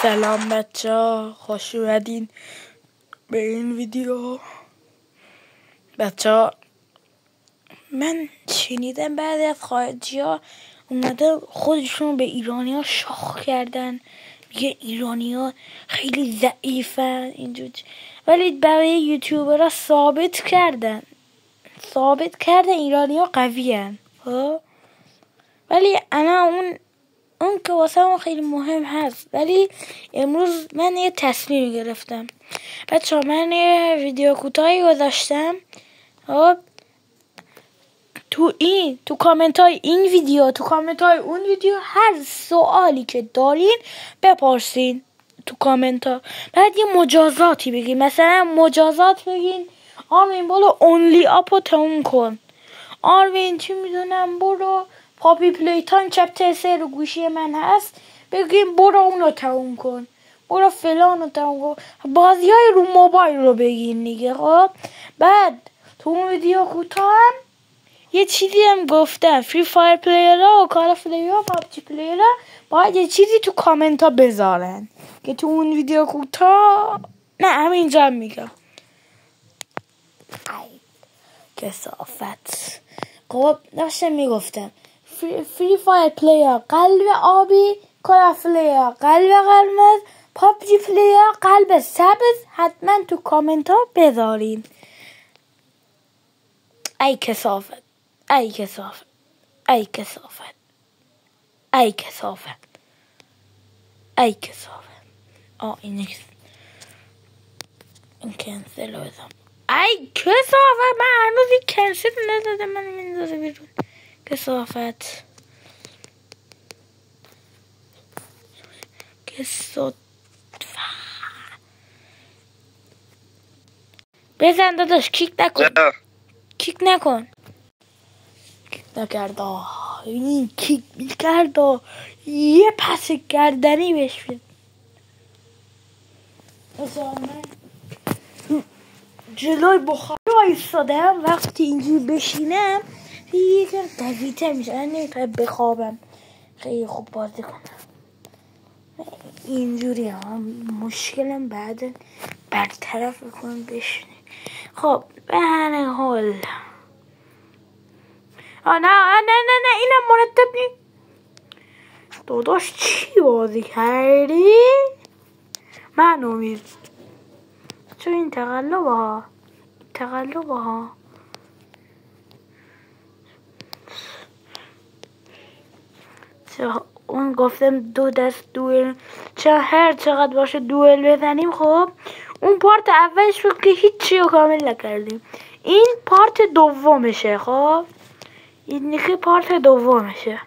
سلام بچه ها، خوش اومدین به این ویدیو. بچه ها من شنیدم بعضی از خارجی ها اومده خودشون به ایرانی ها شاخ کردن، میگه ایرانی ها خیلی ضعیفن اینجور، ولی برای یوتیوبر ها ثابت کردن ایرانی ها قوی هن. ولی انا اون که واسه اون خیلی مهم هست، ولی امروز من یه تصمیم گرفتم. بچه ها من یه ویدیو کوتاهی گذاشتم، تو کامنت های این ویدیو، تو کامنت های اون ویدیو هر سوالی که دارین بپرسین تو کامنت ها. بعد یه مجازاتی بگین، مثلا مجازات بگین آرمین برو اونلی اپو تموم کن، آرمین چی میدونم برو پاپی پلیتان چپتر 3 رو گوشی من هست، بگیم برو اونو تموم کن، برو فلان رو تموم کن، بازی های رو موبایل رو بگین دیگه. خب بعد تو اون ویدیو کوتاه هم یه چیزی هم گفتم، فری فایر پلیرها و کال اف دیوتی و پابجی پلیرها باید یه چیزی تو کامنت ها بذارن که تو اون ویدیو کوتاه نه همینجا هم میگم. ای کثافت. خب داشتم میگفتم فری فایر پلیر قلب آبی، کال اف پلیر قلب قرمز، پابجی پلیر قلب سبز، حتما تو کامنت ها بذارین. ای کثافت، ای کثافت، ای کثافت، ای کثافت، ای کثافت. این کنسل رو بزن. ای کثافت، من هنوز این کنسل نداده، من میندازه بیرون. کثافت بزن داداش، کیک نکن، کیک نکن. کیک نکرده، این کیک میکرده، یه پس گردنی بهش بید. من جلوی بخار ایستادم، وقتی اینجوری بشینم یکم قوی‌تر میشه، من نمیتونم بخوابم خیلی خوب بازی کنم. اینجوری هم مشکلم بعد برطرف بکنم بشینه. خب به هر حال نه اینم مرتب نیم. داداش چی بازی کردی؟ من امید چون این تقلب ها اون گفتم دو دست دوئل، هر چقدر باشه دوئل بزنیم. خب اون پارت اولش بود که هیچی رو کامل نکردیم، این پارت دومشه. خب این دیگه پارت دومشه.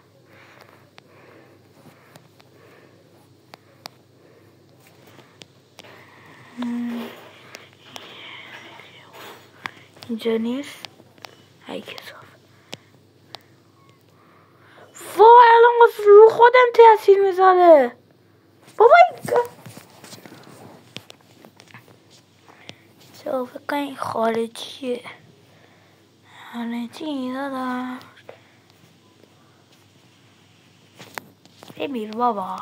اینجا نیست. ای کساف وای، الان رو خودم تاثیر میذاره بابا. چرا فکر کنی خارجی دادم. ببین بابا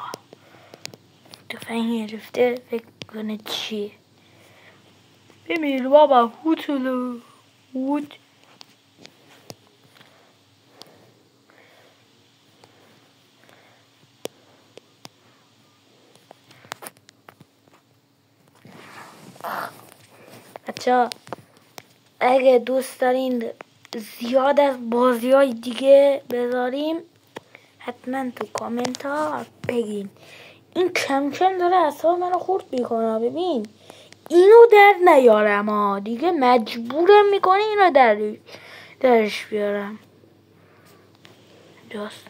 تفنگ گرفته فکر کنه چیه. ببین بابا هوتلو هوت بچه اگه دوست دارین زیاد از بازی های دیگه بذاریم حتما تو کامنت ها بگین. این کم کم داره اصلا منو خورد میکنه. ببین اینو در نیارم ها دیگه، مجبورم میکنه اینو درش بیارم. جاست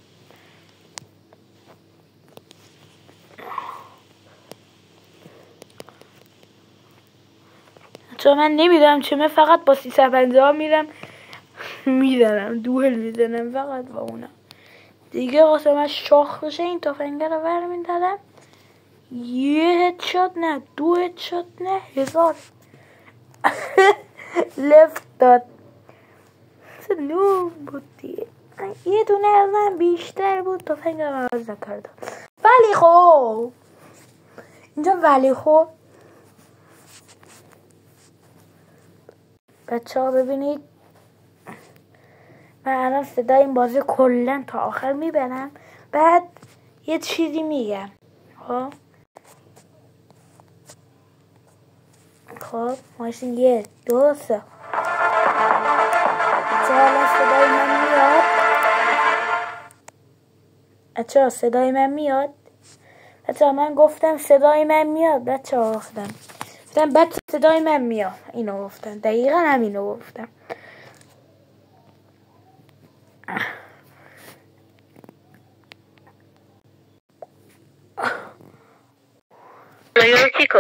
چون من نمیدونم چه، من فقط با 350 میدنم دوئل میزنم فقط با اونم دیگه. واسه من شاخ بشه این تفنگه رو برمیدارم، یه هدشات نه، دو هدشات نه، 1000 لفت داد. نو بودی یه دونه از من بیشتر بود، تفنگه رو عوض نکردم. ولی خب اینجا ولی خب بچه ها ببینید من الان صدای این بازی کلن تا آخر میبرم، بعد یه چیزی میگم. خب ماشین 1 2 3 صدای من میاد. بچه صدای من میاد. بچه من گفتم صدای من میاد. بچه گفتم صدای من میاد. اینو گفتم، دقیقا همینو گفتم. کیکو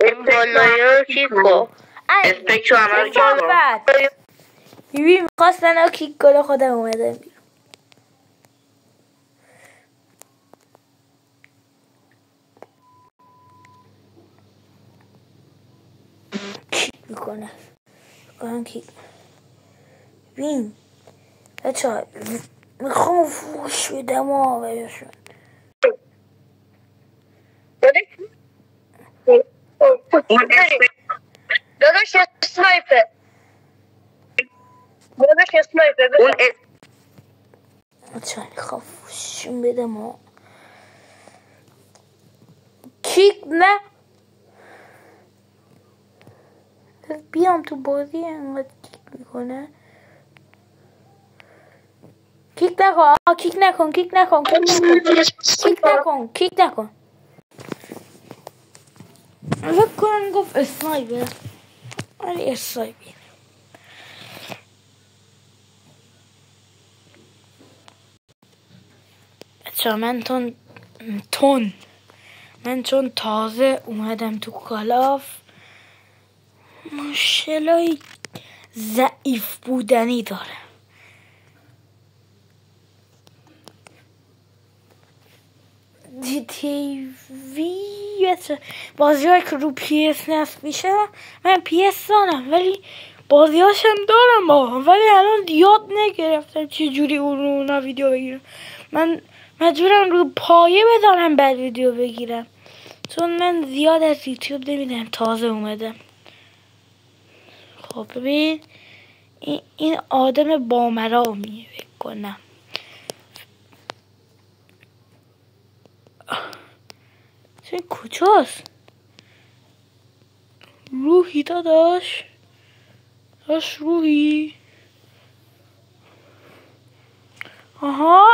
این بالایی کیکو اسپکترو همه کیکو بیبی میخواستن ها کیک کنه، خودم اومدم بیرون. کیک میکنه کیک. ببین بچه ها میخوام فوش بدم ها بهشون. داداش اسنایپر بچه ها میخوام فوششون بدم ها. کیک نه بیام تو بازی انقدر کیک میکنه. کیک نکن. فکر کنم گفت اسنایپر. ولی اسنایپر. بچه من چون تازه اومدم تو کالاف مشکلای ضعیف بودنی داره. تیوی بازی های که رو پی اس نصب میشه من پی اس دارم، ولی بازی هاشم دارم ولی الان یاد نگرفتم چجوری اونا ویدیو بگیرم. من مجبورم رو پایه بذارم بعد ویدیو بگیرم، چون من زیاد از یوتیوب نمیدم، تازه اومدم. خب ببین این آدم بامرامیه بکنم. چه کجاست؟ روحی داداش روحی. آها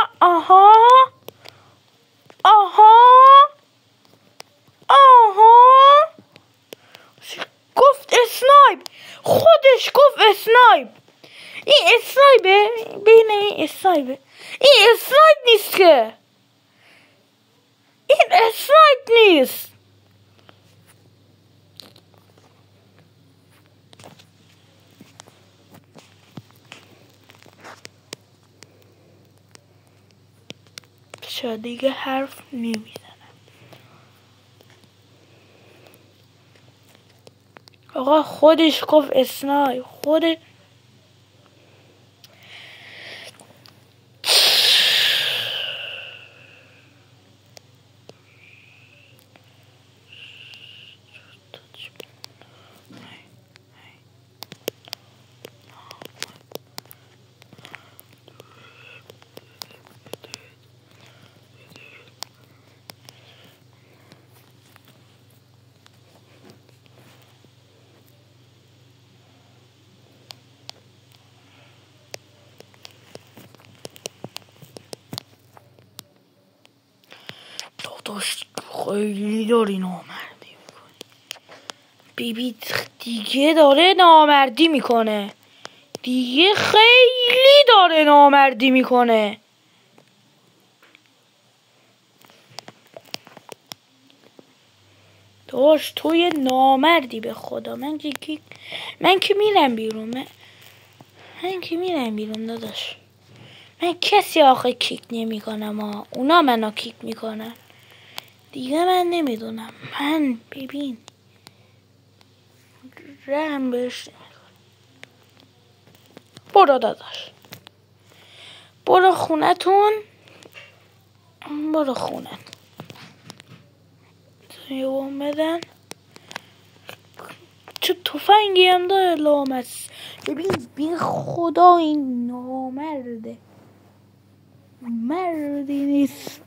گفت اسنایپ، خودش گفت اسنایپ. این اسنایپه بین این اسنایپ نیست که. این اسنایپ نیست. شاید دیگه حرف نمیزنم. آقا خودش گفت اسنایپ. خودش خیلی داری نامردی میکنی. بیبی دیگه داره نامردی میکنه. خیلی داره نامردی میکنه. داشت تو یه نامردی به خدا. من که میرم بیرون. من که میرم بیرون داداش. من کسی آخه کیک نمی کنم اونا منو کیک میکنن دیگه. من نمیدونم. من ببین رحم بهش نمیکنم. برو داداش برو خونتون. خودتون یه بام بدن. چه تفنگی هم داره لامصب. ببین خدا این نامرده، مردی نیست.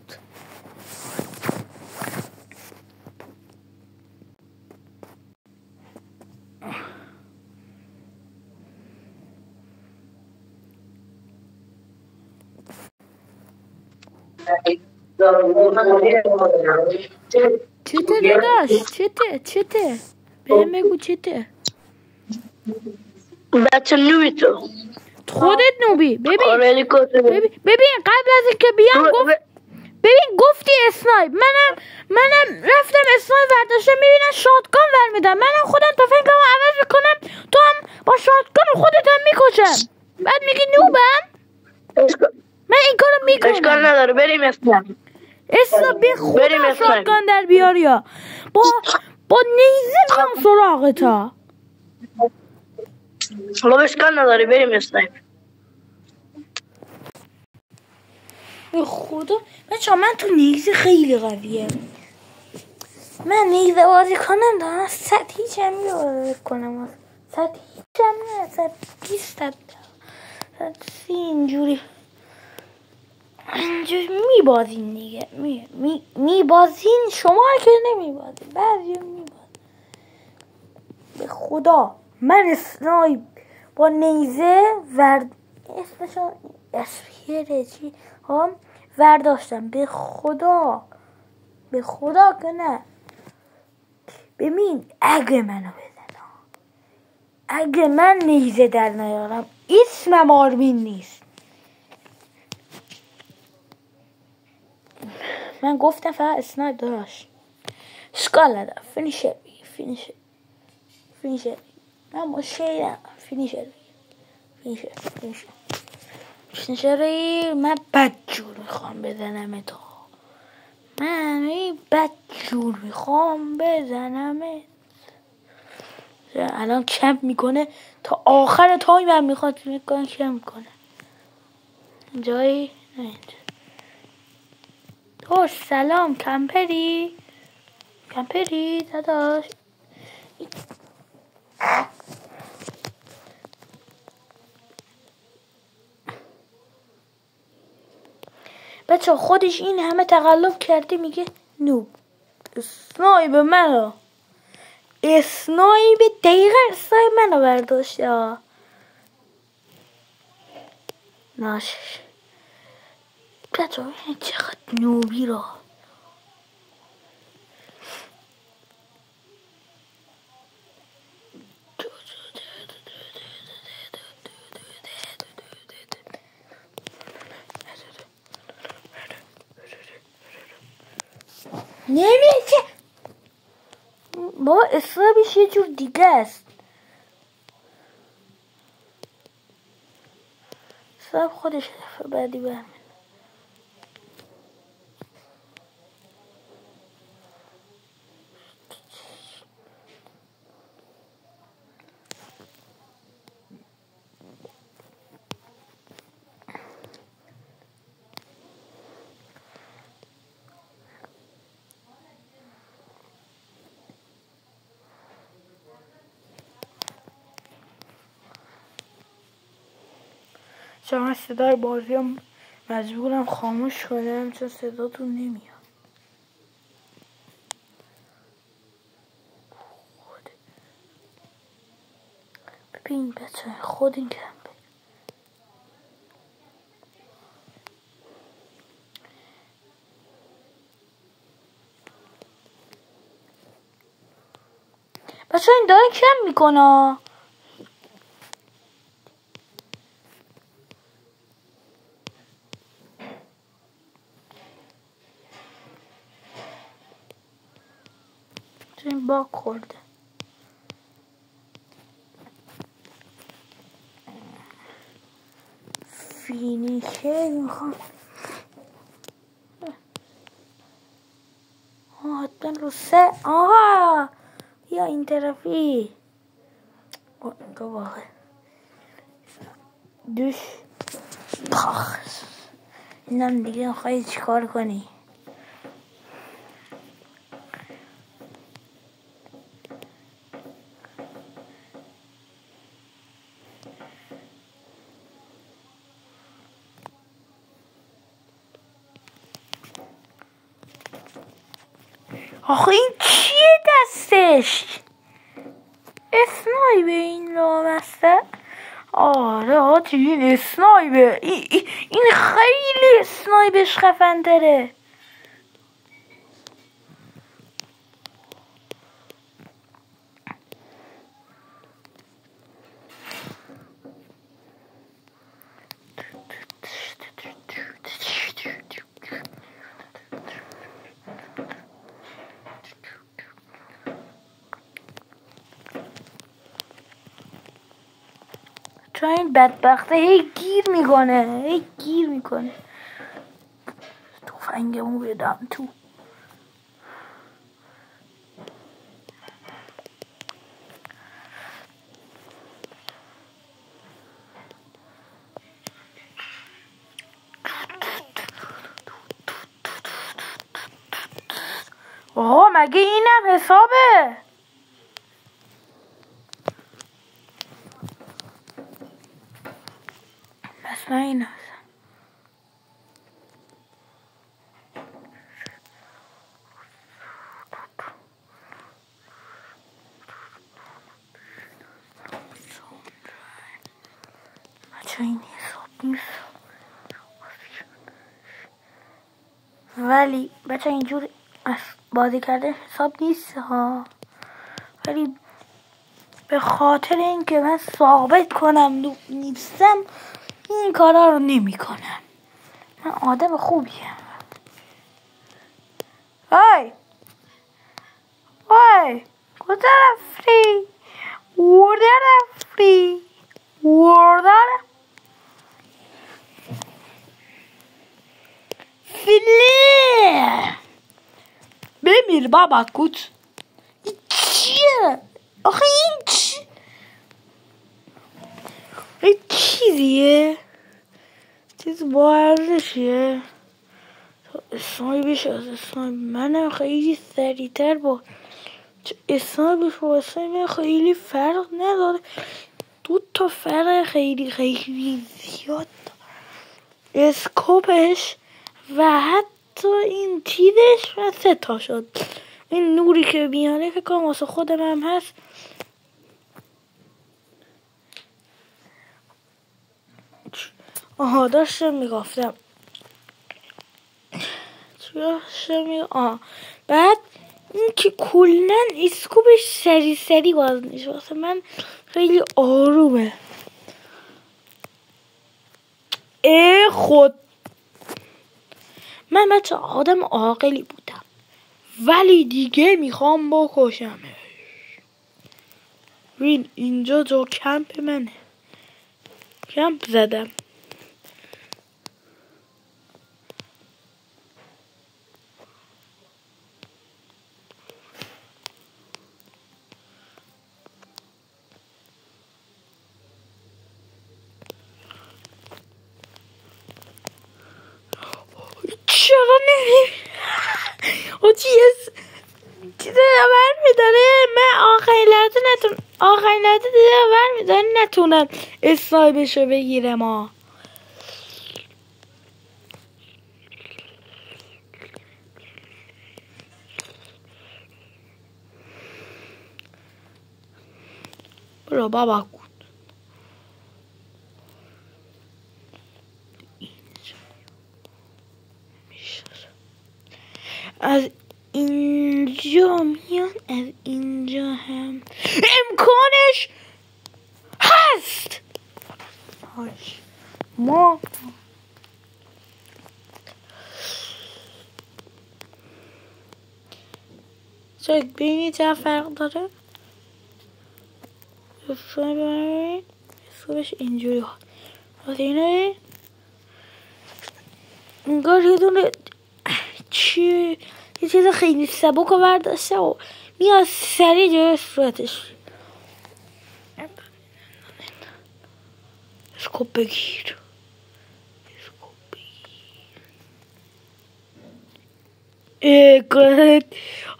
چته داداش؟ چته بهم بگو چته. بچه نوبی تو خودت نوبی. ببین قبل از اینکه بیام گفتی اسنایپ. منم رفتم اسنایپ برداشتم. میبینن شاتگان ور میدم. منم خودم تفنگمو عوض میکنم، تو هم با شاتگان خودت هم میکشم. بعد میگی نوبم. من این کارو میکنم. اشکال نداره بریم اسنایپ. بی خدا شاتگان در بیار یا با نیزه میام سراغ تا. اشکال نداره بریم اسنایپ. به خدا بچه‌ها من تو نیزه خیلی قویه. من نیزه بازی کنم دارم 100 هیچ هم بازی کنم. 100 هیچ هم نه 120 100 اینجوری میبازین دیگه. میبازین شما که نمیبازین، بعضی میبازین. به خدا من اسنایپ با نیزه اسمشو اسپیره چی هم ورداشتم. به خدا که نه. ببین اگه منو بزنم، اگه من نیزه در نیارم اسمم آرمین نیست. من گفتم فقط اسنایپ داشت. اشکال نداره. فینیشر من مشکلی فینیشر من بدجور میخوام بزنم تو. الان کمپ میکنه تا آخر تایم هم میخواد کمپ میکنه. جایی نه اینجا. تو سلام کمپری داداش. بچه خودش این همه تقلب کرده میگه نوب. اسنایپ دقیقا اسنایپ منو برداشته. ناشش بچه ببینید چقدر نوبی را. نمیشه با اسلامش یه جور دیگه است. اسلام خودش دفعه بعدی برمید. چون صدای بازیم مجبورم خاموش کنم چون صداتون نمیاد. ببین بچه خود این کمپ بچه این داره کم میکنه. این باگ خورده. فینیشر میخوام حتما رو سه. آها یا این طرفی اینجا واقع دوش اینم دیگه میخوایی چیکار کنی. آخه این چیه دستش؟ اسنایبر این لامسته. آره حاجی این اسنایبر این خیلی اسنایبرش خفن تره. چون این بدبخته هی گیر میکنه. تفنگمو بدم تو. آقا مگه اینم حسابه؟ بس من این هستم. بچه این حساب نیست، ولی بچه اینجور بازی کرده حساب نیست ها، ولی به خاطر اینکه من ثابت کنم نیستم این کارا رو نمی کنم. من آدم خوبیم. وای کجا رفتی؟ فیله بمیر بابا کوت. این چیه؟ آخه این این چیزیه؟ چیز با ارزشیه؟ اسنایبش از اسنایب منم خیلی سریعتر با اسنایبش با اسنایب خیلی فرق نداره. 2 فرق خیلی زیاد اسکوپش و حتی این چیزش و 3 شد. این نوری که میاره فکر کنم واسه خودم هم هست. آها داشتم میگفتم بعد این که کلن اسکوپش سری باز میشه واسه من خیلی آرومه. خود من بچه آدم عاقلی بودم ولی دیگه میخوام بکشمش. ببین اینجا جا کمپ منه، کمپ زدم. چرا نمی چیز ور میداره؟ من آخرین لحظه دیده ور میداره نتونم اسنایبشو بگیرم. برو بابا کن. از اینجا میان، از اینجا هم امکانش هست. ما چه ببینید چه فرق داره. حسابش اینجوری ها واسه اینه انگار یه دونه چیه یه چیز خیلی سبک رو برداشته و میاد سریع جای صورتش. اسکوپ بگیر. گفت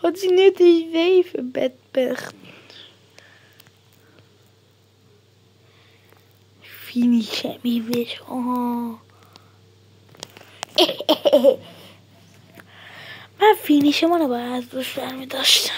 حاجی نتش ضعیف بدبخت. فینیشه میوش. من فینیش منو باید از روش برمی داشتم.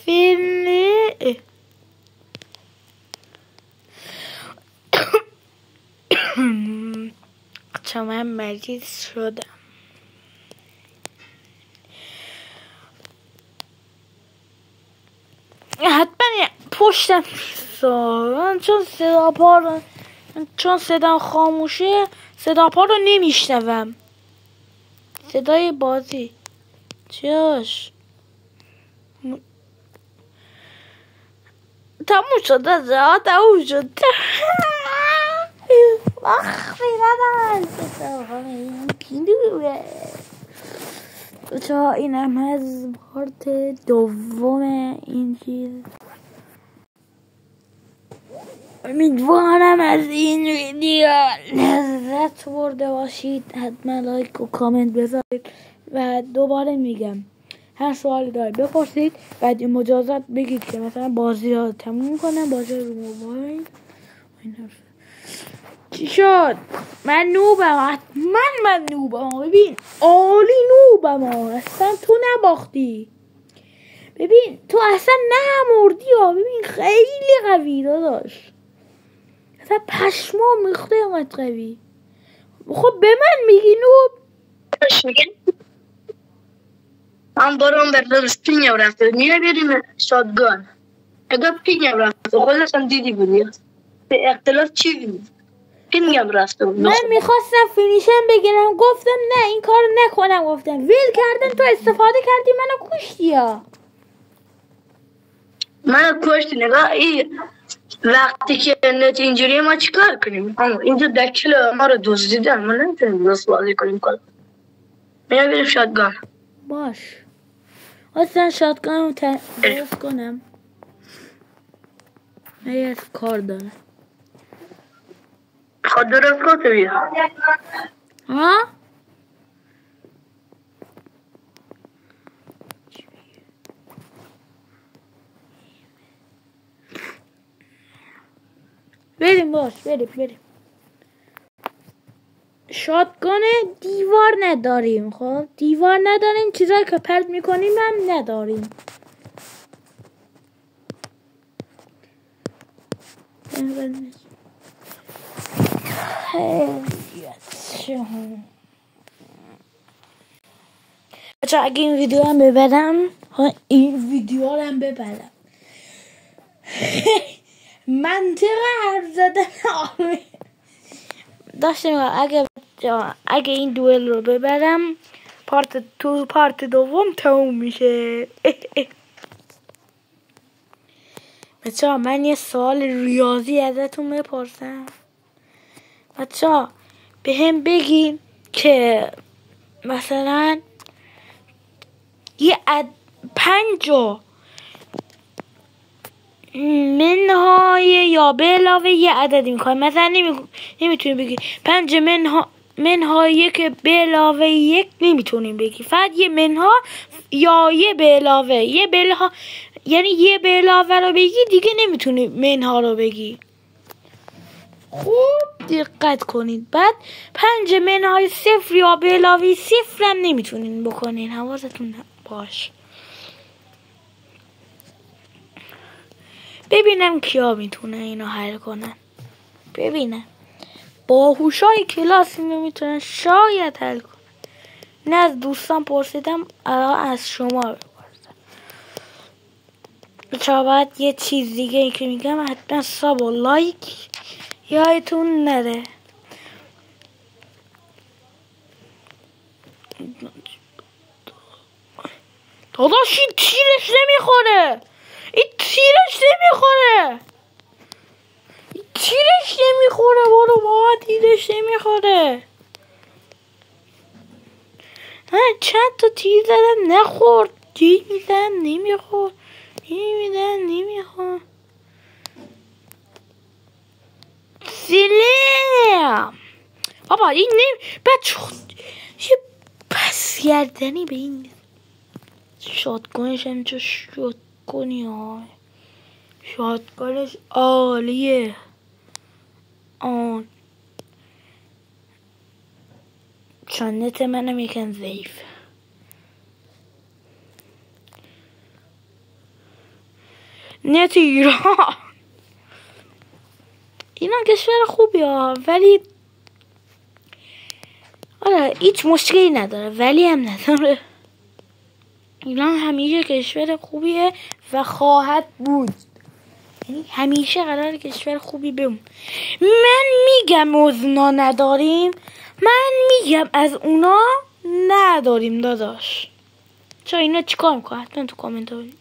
فیلم چون من مریض شدم. حتما پشتم نیستم چون صدا خاموشه، صدا پا رو نمیشنوم. صدای بازی چیاش تموم شده، تموم شد. وقتی ندارم تا اینم از پارت دوم این چیز. امیدوارم از این ویدیو لذت برده باشید. حتما لایک و کامنت بذارید و دوباره میگم هر سوالی دارید بپرسید و مجازات بگید که مثلا بازی ها تموم کنم، بازی رو موبایل. چی شد؟ من نوبم، حتما من نوبم. ببین عالی نوبم، اصلا تو نباختی. ببین تو اصلا نمردی ها. ببین خیلی قوی داداش، اصلا پشما میخته اینقدر قوی. خب به من میگی نوب؟ من برام بردارش پینگم رفته میره بریم شادگان. اگر پینگم رفته خودت هم دیدی بودی به اختلاف چی بود؟ پینگم رفته بود. من میخواستم فینیشم بگیرم، گفتم نه این کار نکنم. گفتم ویل کردن تو استفاده کردی منو کشتی ها. منو کشتی. نگاه ای وقتی که نت اینجوری ما چیکار کنیم؟ اینجا دکل ما رو دزدیدن، ما نمیتونیم درست بازی کنیم. کلا میره بریم شادگان. باش اصلا شادگان رو درست کنم. من کار دارم. خود درست کن تو بیا. ها؟ بریم باش بریم. شاتگان دیوار نداریم. خب دیوار نداریم، چیزایی که پرت میکنیم هم نداریم. بچه اگه این ویدیو هم ببرم، این ویدیو هم ببرم منطقه حرف زدن داشتیم. اگه این دوئل رو ببرم پارت دوم تموم میشه. بچه من یه سوال ریاضی ازتون بپرسم. بچه به هم بگین که مثلا یه 5 منهای یا به علاوه یه عددی میخوای. مثلا نمیتونی بگی 5 منهای یک به علاوه 1 نمیتونیم بگی. فقط یه منها یا یه به علاوه یعنی یه به علاوه رو بگی دیگه نمیتونی منها رو بگی. خوب دقت کنید. بعد 5 منهای 0 یا به علاوه 0 هم نمیتونین بکنین. حواستون باش. ببینم کیا میتونه اینو حل کنن. ببینم باهوشای کلاس اینو میتونن شاید حل کنن. نه از دوستان پرسیدم، الان از شما بپرسم. بچه باید یه چیز دیگه ای که میگم حتما ساب و لایک یادتون نره. داداش این تیرش نمیخوره، این تیرش نمیخوره، این تیرش نمیخوره، بارو بابا تیرش نمیخوره. من چند تا تیر زدم نخورد، تیر میزنم نمیخورد، تیر میزنم نمیخورد. سلام بابا این بچه یه پس گردنی به این شاتگانش هم چه شاتگانی های، شاتگانش عالیه. آن چنت منم یکن ضعیف. نت ایران، ایران کشور خوبی ها، ولی آره هیچ مشکلی نداره ولی هم نداره. ایران همیشه کشور خوبیه و خواهد بود، یعنی همیشه قرار کشور خوبی بمون. من میگم از اونا نداریم، من میگم از اونا نداریم داداش. چرا اینا چیکار میکنن؟ حتما تو کامنت ها بنویسید.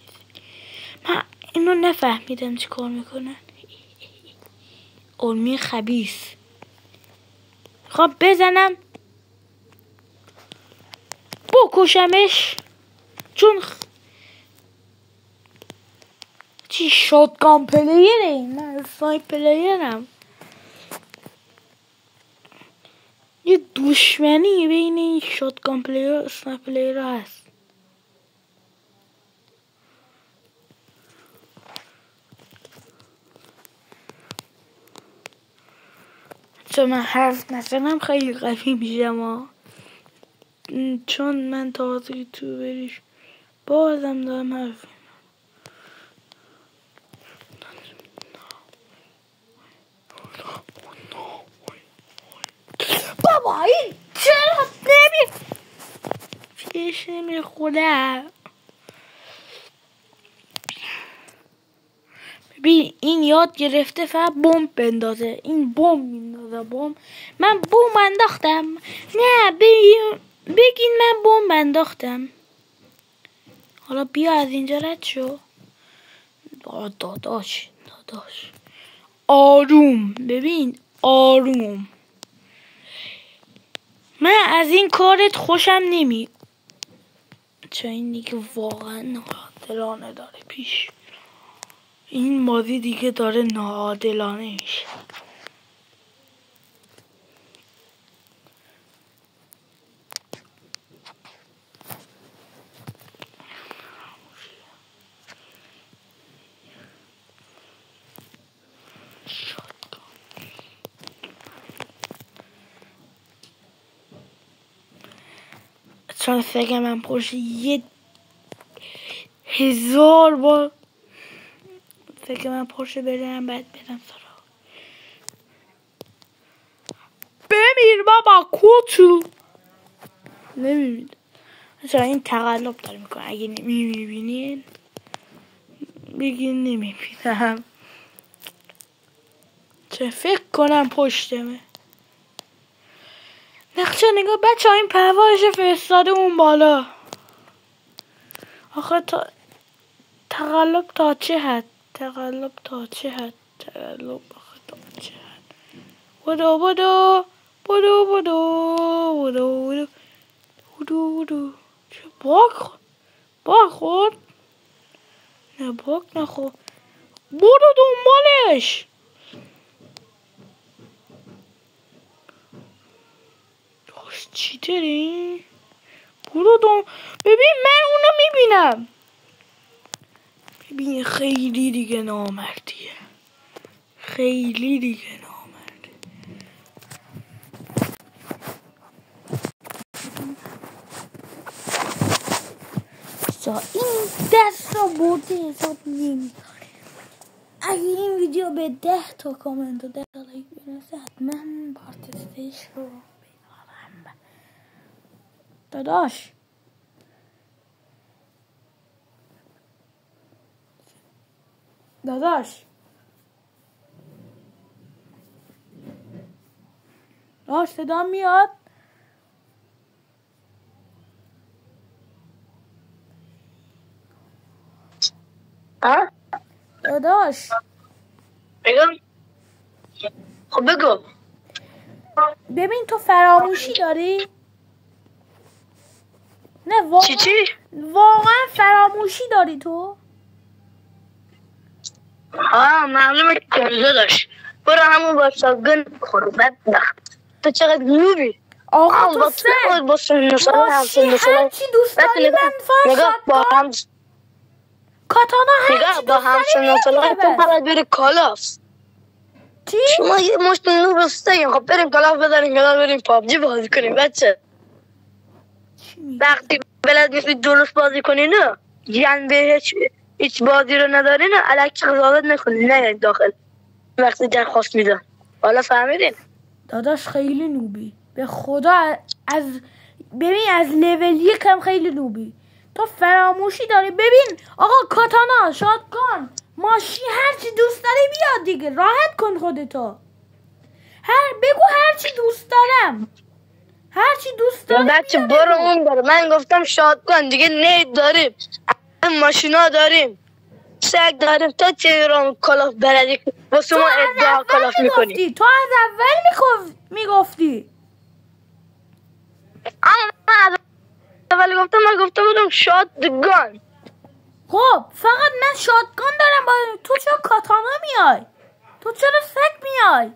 من اینو نفهمیدم چیکار میکنن. علمی خبیث خب بزنم بکشمش چون چی شاتگان پلیره این، من اسنایپ پلیرم. یه دشمنی بین این شاتگان پلیر و اسنایپ پلیر هست. چون من حرف نزنم خیلی قوی میشم چون من تازه یوتیوبریش بازم دارم حرف. بابا این چرا پیش نمیخوره؟ ببین این یاد گرفته فقط بمب بندازه، این بمب میندازه. بمب من بمب انداختم، نه بگین من بمب انداختم. حالا بیا از اینجا رد شو. داداش آروم، ببین آروم. من از این کارت خوشم نمی، چه این دیگه واقعا ناعادلانه داره پیش، این بازی دیگه داره ناعادلانه میشه. چون فکر من پرش 1000 بار فکر من پرش برم بعد برم سراغ. بمیر بابا کوتو نمیبینید. مثلا این تقلب داره میکنه، اگه نمیبینین بگین نمیبینم. چه فکر کنم پشتمه. نقشه نگاه بچه ها، این پروازش فرستاده اون بالا. آخه تقلب تا چه حد؟ تقلب تا چه حد؟ تقلب آخه تا چه حد؟ بودو بودو بودو بودو بودو بودو بودو بودو. چه باگ خورد؟ نه باگ نخورد. برو دنبالش. چی داری؟ برو ببین من اونو میبینم. ببین خیلی دیگه نامردیه، خیلی دیگه نامرده. این دست رو برده حساب نمیکنه. اگه این ویدیو به 10 تا کامنت و 10 تا لایک برسه حتما پارت 3 رو بذارم. داداش داداش صدا میاد؟ ها؟ داداش بگم؟ خب بگو. ببین تو فراموشی داری؟ نه چی؟ واقعا فراموشی داری تو؟ معلومه که داداش. برو همون با شاتگان خورو بدبخت. تو چقدر نوبی. آقا تو سه ماشی هرچی دوست داری من شاتگان کاتانا هرچی دوست داری تو فقط بری کالاف. چی؟ شما یه مشت نوب استگیم. خب بریم کالاف بزنیم کالاف بریم پابجی بازی کنیم بچه. وقتی بلد نیستی درست بازی کنی نه جنبه هیچ بازی رو نداری نه الکی قضاوت نکنی نه داخل وقتی درخواست میدن. حالا فهمیدین؟ داداش خیلی نوبی به خدا ببین از لول یکم خیلی نوبی تو فراموشی داری. ببین آقا کاتانا شاتگان ماشی هرچی دوست داری بیاد دیگه راحت کن خودتو بگو هرچی دوست دارم هرچی دوست داری بچه برو اون داره من گفتم شاتگان دیگه نید داریم ماشینا داریم سگ داریم تا چه رو کالاف بلدی واسه ما ادعا کالاف میکنی تو از اول میگفتی اما من گفتم بودم شاتگان. خب فقط من شاتگان دارم با تو چرا کاتانا میای تو چرا سگ میای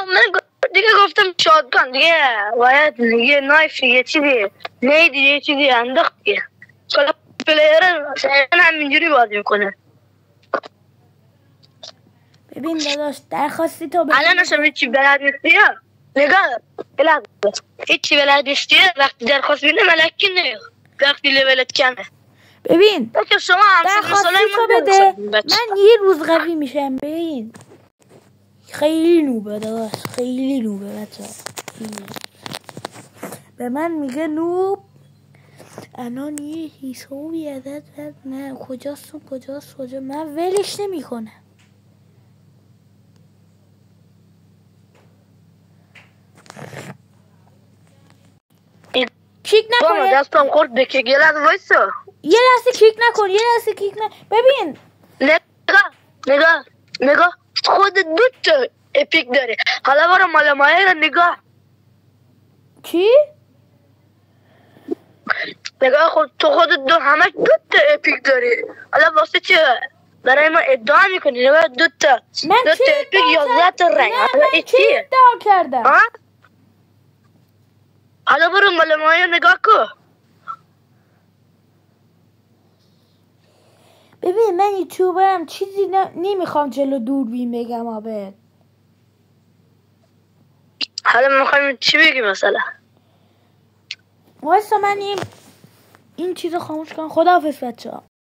من دیگه گفتم شاتگان دیگه باید یه نایف یه چیزی نید یه چیزی انداخت دیگه کالاف پلیر همینجوری بازی میکنه. ببین داداش درخواستی تو ببین الان اصلا هیچی بلد نیستی نگاه هیچی بلد نیستی وقتی درخواست میده ملکی نه وقتی لولت کمه. ببین شما درخواستی تو بده من یه روز قوی میشم. ببین خیلی نوبه داداش خیلی نوبه بچه به من میگه نوب الان یه حسابی ازت نه کجاست من ولش نمی کنم. کیک نکن دستم خورد بکی یه لحظه وایسا یه لحظه کیک نکن ببین نگاه خود دو تا اپیک داره حالا برو مال مایه رو نگاه چی؟ نگاه تو خود دو همش دو تا اپیک داری حالا واسه چه برای ما ادعا میکنی نگاه دو تا اپیک 11 تا رنگ من چی ادعا کردم حالا برو مال مایه نگاه کن. ببین من یوتیوبرم چیزی نمیخوام جلو دوربین بگم آبت. حالا میخوایم چی بگی مثلا وایسا من این چیزو خاموش کنم. خداحافظ بچه‌ها.